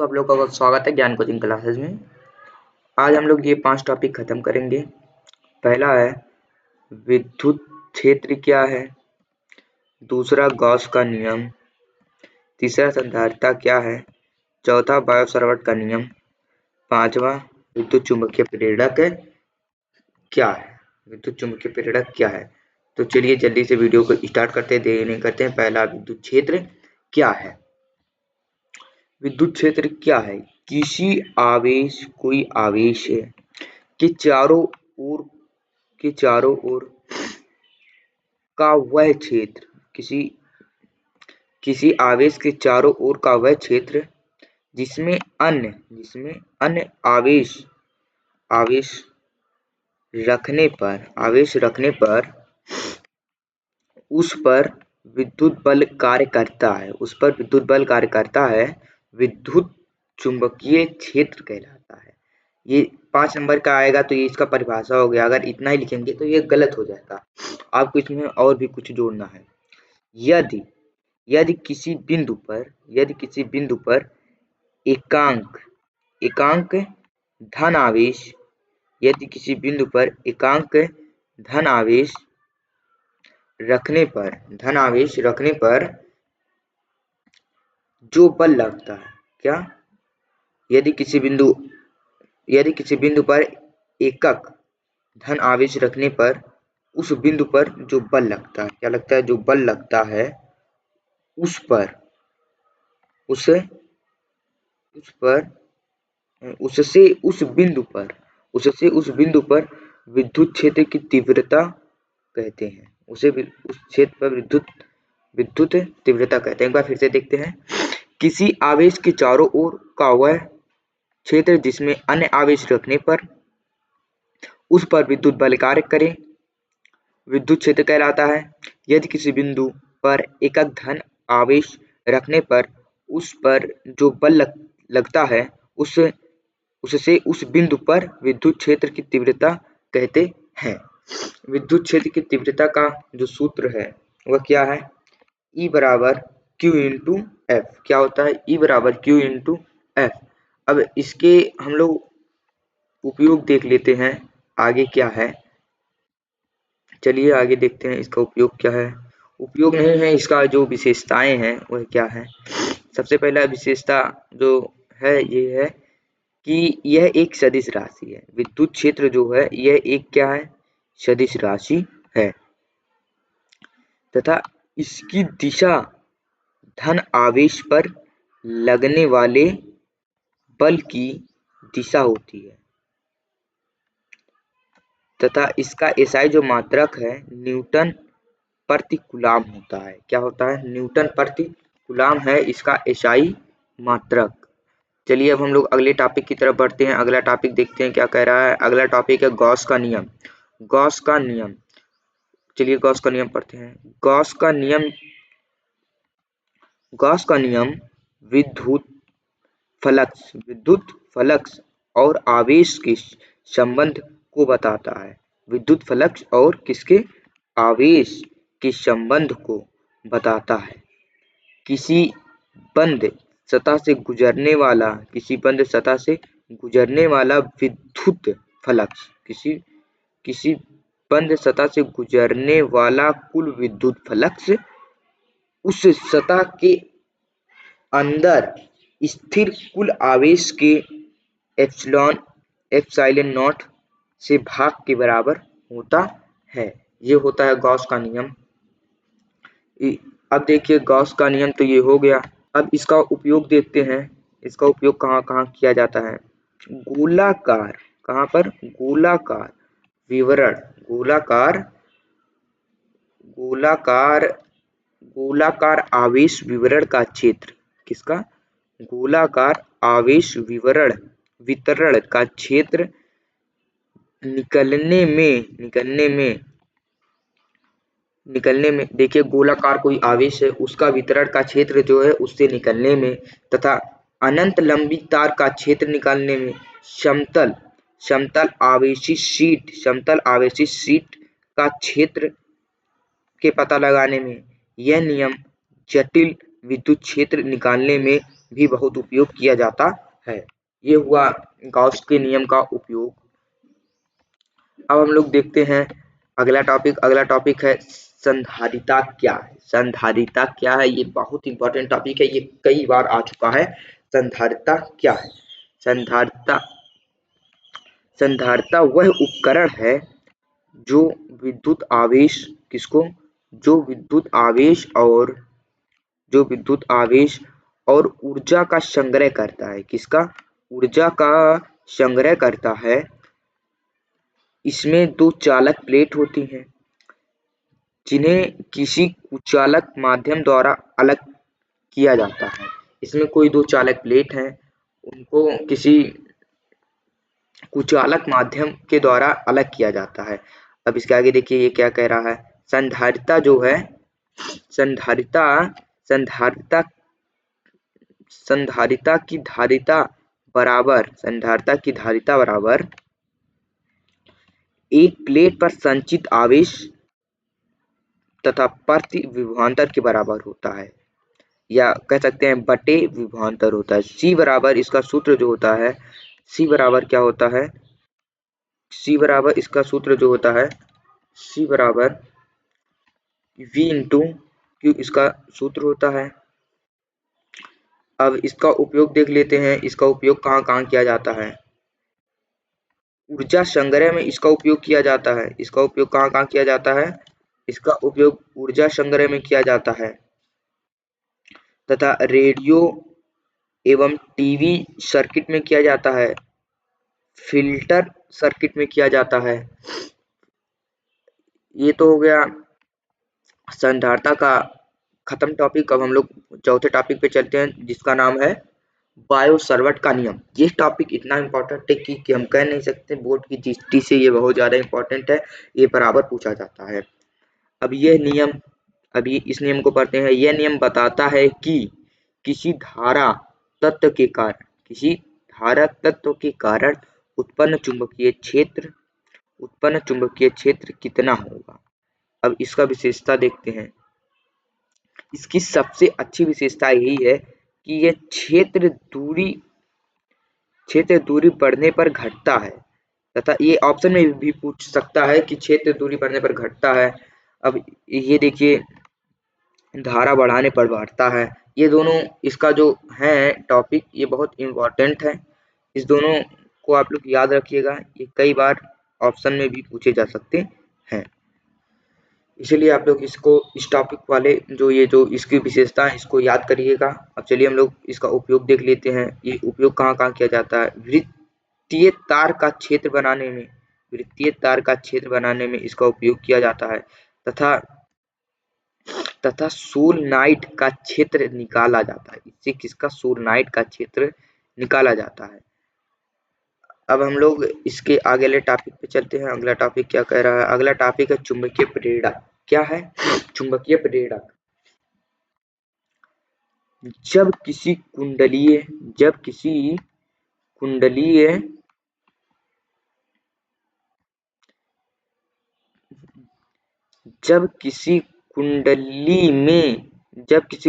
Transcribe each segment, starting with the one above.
तो आप लोगों का स्वागत है ज्ञान कोचिंग क्लासेस में। आज हम लोग ये 5 टॉपिक खत्म करेंगे। पहला है विद्युत क्षेत्र क्या है, दूसरा गॉस का नियम, तीसरा संधारित्र क्या है, चौथा बायो-सावर्ट का नियम, पांचवा विद्युत चुम्बकीय प्रेरक क्या है। विद्युत चुम्बकीय प्रेरक क्या है, तो चलिए जल्दी से वीडियो को स्टार्ट करते हैं। पहला विद्युत क्षेत्र क्या है। विद्युत क्षेत्र क्या है, किसी आवेश कोई आवेश है के चारों ओर का वह क्षेत्र, किसी आवेश के चारों ओर का वह क्षेत्र जिसमें अन्य आवेश रखने पर उस पर विद्युत बल कार्य करता है, विद्युत चुंबकीय क्षेत्र कहलाता है। ये 5 नंबर का आएगा तो ये इसका परिभाषा हो गया। अगर इतना ही लिखेंगे तो ये गलत हो जाएगा, आपको इसमें और भी कुछ जोड़ना है। यदि किसी बिंदु पर एकांक धन आवेश रखने पर जो बल लगता है, यदि किसी बिंदु पर एकक धन आवेश रखने पर उस बिंदु पर जो बल लगता है, जो बल लगता है उससे उस बिंदु पर विद्युत क्षेत्र की तीव्रता कहते हैं। उस क्षेत्र पर विद्युत तीव्रता कहते हैं। एक बार फिर से देखते हैं। किसी आवेश के चारों ओर का वह क्षेत्र जिसमें अन्य आवेश रखने पर उस पर विद्युत बल कार्य करे, विद्युत क्षेत्र कहलाता है। यदि किसी बिंदु पर एकक धन आवेश रखने पर उस पर जो बल लगता है उससे उस बिंदु पर विद्युत क्षेत्र की तीव्रता कहते हैं। विद्युत क्षेत्र की तीव्रता का जो सूत्र है वह क्या है, E बराबर Q इंटू F। क्या होता है, E बराबर Q इंटू F। अब इसके हम लोग उपयोग देख लेते हैं आगे क्या है। चलिए आगे देखते हैं इसका उपयोग क्या है। उपयोग नहीं है, इसका जो विशेषताएं हैं वह क्या है। सबसे पहला विशेषता जो है ये है कि यह एक सदिश राशि है। विद्युत क्षेत्र जो है यह एक क्या है, सदिश राशि है तथा इसकी दिशा धन आवेश पर लगने वाले बल की दिशा होती है तथा इसका एसआई जो मात्रक है न्यूटन प्रति कूलाम होता है। क्या होता है, न्यूटन प्रति कूलाम है इसका एसआई मात्रक। चलिए अब हम लोग अगले टॉपिक की तरफ बढ़ते हैं। अगला टॉपिक देखते हैं क्या कह रहा है। अगला टॉपिक है गॉस का नियम। चलिए गॉस का नियम पढ़ते हैं। गॉस का नियम विद्युत फ्लक्स और आवेश के संबंध को बताता है। विद्युत फ्लक्स और किसके, आवेश के संबंध को बताता है। किसी बंद सतह से गुजरने वाला विद्युत फ्लक्स, किसी बंद सतह से गुजरने वाला कुल विद्युत फ्लक्स उस सतह के अंदर स्थिर कुल आवेश के एप्सिलॉन नॉट से भाग के बराबर होता है। ये होता है गॉस का नियम। अब देखिए गॉस का नियम तो ये हो गया। अब इसका उपयोग देखते हैं। इसका उपयोग कहाँ किया जाता है। गोलाकार, कहाँ पर, गोलाकार विवरण, गोलाकार आवेश विवरण का क्षेत्र, किसका, गोलाकार आवेश वितरण का क्षेत्र निकलने में देखिए गोलाकार कोई आवेश है उसका वितरण का क्षेत्र जो है उससे निकलने में तथा अनंत लंबी तार का क्षेत्र निकालने में समतल आवेशी शीट का क्षेत्र के पता लगाने में यह नियम जटिल विद्युत क्षेत्र निकालने में भी बहुत उपयोग किया जाता है। ये हुआ गॉस के नियम का उपयोग। अब हम लोग देखते हैं अगला टॉपिक है संधारिता क्या है। संधारिता क्या है, ये बहुत इंपॉर्टेंट टॉपिक है, ये कई बार आ चुका है। संधारिता क्या है? संधारिता संधारिता वह उपकरण है जो विद्युत आवेश किसको जो विद्युत आवेश और ऊर्जा का संग्रह करता है। किसका? ऊर्जा का संग्रह करता है। इसमें दो चालक प्लेट होती हैं जिन्हें किसी कुचालक माध्यम द्वारा अलग किया जाता है। इसमें कोई दो चालक प्लेट हैं, उनको किसी कुचालक माध्यम के द्वारा अलग किया जाता है। अब इसके आगे देखिए ये क्या कह रहा है। संधारिता जो है, संधारिता संधारिता संधारिता की धारिता बराबर एक प्लेट पर संचित आवेश तथा प्रति विभवांतर के बराबर होता है, या कह सकते हैं बटे विभवांतर होता है। C बराबर इसका सूत्र जो होता है, C बराबर क्या होता है? C बराबर इसका सूत्र जो होता है, C बराबर V इंटू Q इसका सूत्र होता है। अब इसका उपयोग देख लेते हैं, इसका उपयोग कहाँ कहाँ किया जाता है। ऊर्जा संग्रह में इसका उपयोग किया जाता है। इसका उपयोग कहाँ कहाँ किया जाता है? इसका उपयोग ऊर्जा संग्रह में किया जाता है तथा रेडियो एवं टीवी सर्किट में किया जाता है, फिल्टर सर्किट में किया जाता है। ये तो हो गया संधारिता का खत्म टॉपिक। अब हम लोग चौथे टॉपिक पे चलते हैं जिसका नाम है बायो-सावर्ट का नियम। ये टॉपिक इतना इम्पोर्टेंट है कि हम कह नहीं सकते। बोर्ड की दृष्टि से ये बहुत ज़्यादा इम्पोर्टेंट है, ये बराबर पूछा जाता है। अब यह नियम, अभी इस नियम को पढ़ते हैं। यह नियम बताता है कि किसी धारा तत्व के कारण उत्पन्न चुंबकीय क्षेत्र कितना होगा। अब इसका विशेषता देखते हैं। इसकी सबसे अच्छी विशेषता यही है कि यह क्षेत्र दूरी बढ़ने पर घटता है, तथा ये ऑप्शन में भी पूछ सकता है कि क्षेत्र दूरी बढ़ने पर घटता है। अब ये देखिए धारा बढ़ाने पर बढ़ता है। ये दोनों इसका जो है टॉपिक, ये बहुत इम्पोर्टेंट है। इस दोनों को आप लोग याद रखिएगा, ये कई बार ऑप्शन में भी पूछे जा सकते हैं। इसीलिए आप लोग इसको इस टॉपिक वाले जो इसकी विशेषता है इसको याद करिएगा। अब चलिए हम लोग इसका उपयोग देख लेते हैं। ये उपयोग कहाँ कहाँ किया जाता है। वृत्तीय तार का क्षेत्र बनाने में इसका उपयोग किया जाता है तथा सोलेनॉइड का क्षेत्र निकाला जाता है। इससे किसका? सोलेनॉइड का क्षेत्र निकाला जाता है। अब हम लोग इसके अगले टॉपिक पे चलते हैं। अगला टॉपिक क्या कह रहा है? अगला टॉपिक है चुंबकीय प्रेरक। क्या है? चुंबकीय प्रेरक। जब किसी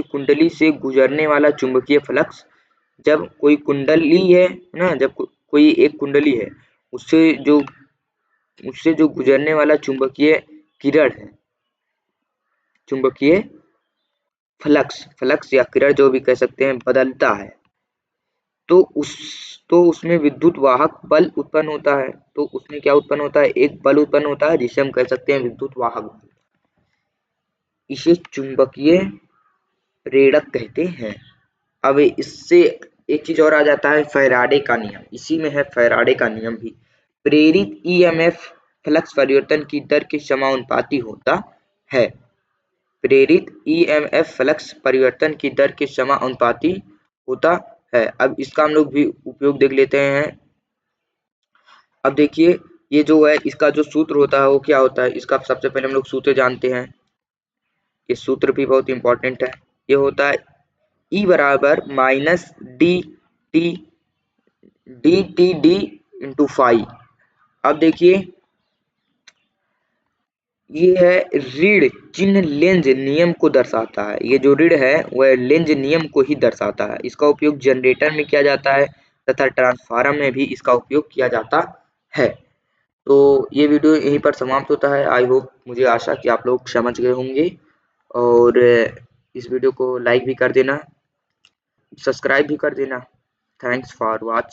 कुंडली से गुजरने वाला चुंबकीय फ्लक्स, जब कोई कुंडली है ना, जब कोई एक कुंडली है, उससे जो गुजरने वाला चुंबकीय किरण है, चुंबकीय फ्लक्स या किरण जो भी कह सकते हैं, बदलता है, तो उसमें विद्युत वाहक बल उत्पन्न होता है। तो उसमें क्या उत्पन्न होता है? एक बल उत्पन्न होता है जिसे हम कह सकते हैं विद्युत वाहक। इसे चुंबकीय प्रेरक कहते हैं। अब इससे एक चीज और आ जाता है, फैराडे का नियम। इसी में है फैराडे का नियम भी। प्रेरित ईएमएफ फ्लक्स परिवर्तन की दर के समानुपाती होता है। प्रेरित ईएमएफ फ्लक्स परिवर्तन की दर के समानुपाती होता है। अब इसका हम लोग भी उपयोग देख लेते हैं। अब देखिए ये जो है इसका जो सूत्र होता है वो क्या होता है। इसका सबसे पहले हम लोग सूत्र जानते हैं। ये सूत्र भी बहुत इंपॉर्टेंट है। ये होता है E बराबर माइनस डी इंटू फाई। अब देखिए ये है रीड चिन्ह लेंज नियम को दर्शाता है। ये जो रीड है वह लेंज नियम को ही दर्शाता है। इसका उपयोग जनरेटर में किया जाता है तथा ट्रांसफार्मर में भी इसका उपयोग किया जाता है। तो ये वीडियो यहीं पर समाप्त होता है। आई होप, मुझे आशा कि आप लोग समझ गए होंगे, और इस वीडियो को लाइक भी कर देना, सब्सक्राइब भी कर देना। Thanks for watch.